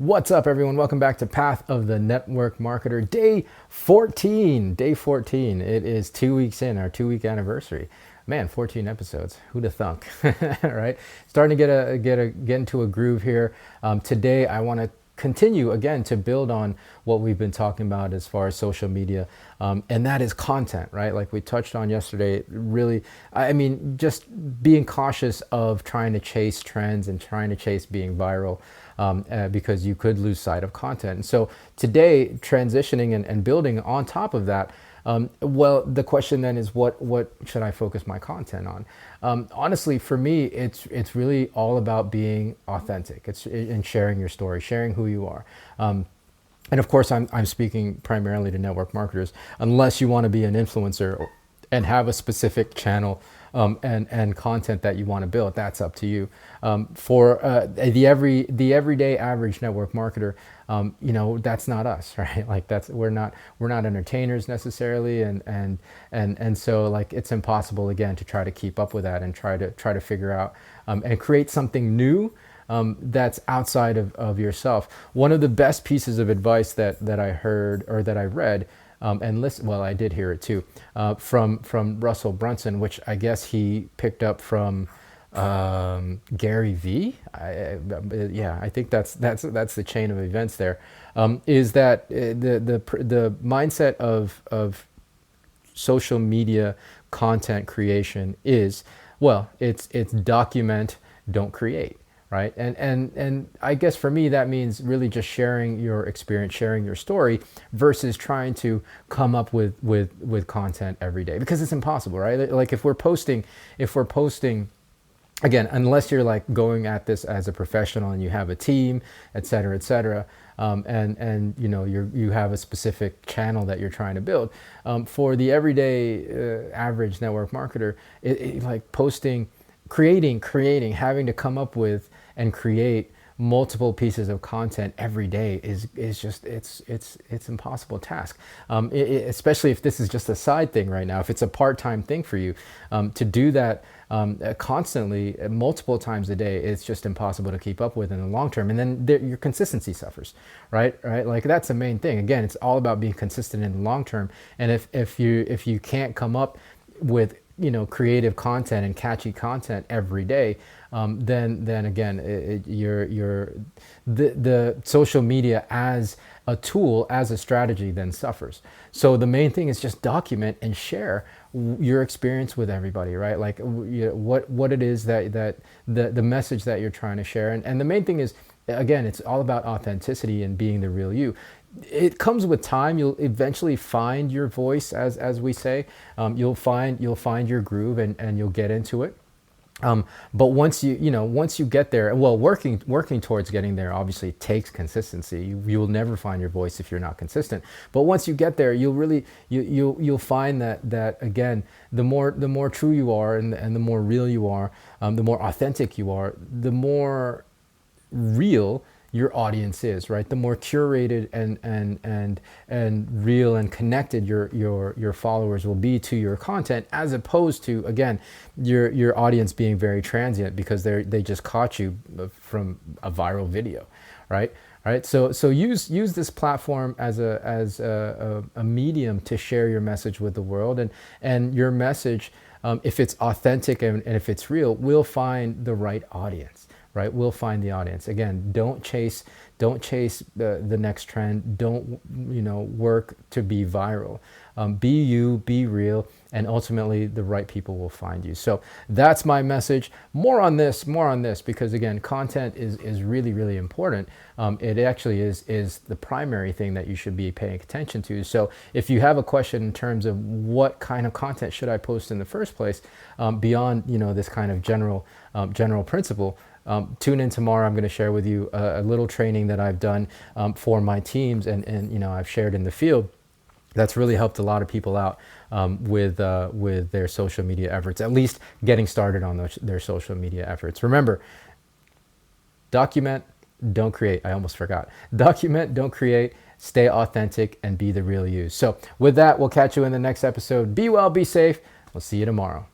What's up, everyone? Welcome back to Path of the Network Marketer, day 14. Day 14. It is 2 weeks in, our 2-week anniversary. Man, 14 episodes. Who'da thunk, right? Starting to get into a groove here. Today, I want to continue again to build on what we've been talking about as far as social media, and that is content, right? Like we touched on yesterday. Really, I mean, just being cautious of trying to chase trends and trying to chase being viral. Because you could lose sight of content. And so today, transitioning and building on top of that, well, the question then is, what should I focus my content on? Honestly, for me, it's really all about being authentic. It's in sharing your story, sharing who you are. And of course, I'm speaking primarily to network marketers, unless you want to be an influencer and have a specific channel and content that you want to build. That's up to you. For the everyday average network marketer, that's not us, right? Like we're not entertainers necessarily, and so like it's impossible again to try to keep up with that and try to figure out and create something new. That's outside of yourself. One of the best pieces of advice that I heard or that I read, and listen, well, I did hear it too, from Russell Brunson, which I guess he picked up from Gary V. I think that's the chain of events there. Is that the mindset of social media content creation is, well, it's document, don't create. Right. And I guess for me, that means really just sharing your experience, sharing your story versus trying to come up with content every day, because it's impossible, right? Like if we're posting, again, unless you're like going at this as a professional and you have a team, et cetera, and you have a specific channel that you're trying to build. For the everyday average network marketer, like posting, creating, having to come up with and create multiple pieces of content every day is just it's impossible task. Especially if this is just a side thing right now. If it's a part-time thing for you, to do that constantly, multiple times a day, it's just impossible to keep up with in the long term. And then your consistency suffers, right? Like that's the main thing. Again, it's all about being consistent in the long term. And if you can't come up with creative content and catchy content every day, then again, the social media as a tool, as a strategy, then suffers. So the main thing is just document and share your experience with everybody, right? Like what it is that the message that you're trying to share, and the main thing is, again, it's all about authenticity and being the real you. It comes with time. You'll eventually find your voice, as we say. You'll find your groove, and you'll get into it. But once you get there, well, working towards getting there obviously takes consistency. You will never find your voice if you're not consistent. But once you get there, you'll find that again, the more true you are, and the more real you are, the more authentic you are, the more real your audience is, right? The more curated and real and connected your followers will be to your content, as opposed to, again, your audience being very transient because they just caught you from a viral video, right? All right, so use this platform as a medium to share your message with the world, and your message, if it's authentic and if it's real, will find the right audience. Right, we'll find the audience. Again, don't chase the next trend. Don't work to be viral. Be you, be real, and ultimately the right people will find you. So that's my message. More on this, because again, content is really, really important. It actually is the primary thing that you should be paying attention to. So if you have a question in terms of what kind of content should I post in the first place, beyond this kind of general principle. Tune in tomorrow. I'm going to share with you a little training that I've done for my teams, and I've shared in the field. That's really helped a lot of people out with their social media efforts, at least getting started on their social media efforts. Remember, document, don't create. I almost forgot. Document, don't create. Stay authentic and be the real you. So with that, we'll catch you in the next episode. Be well, be safe. We'll see you tomorrow.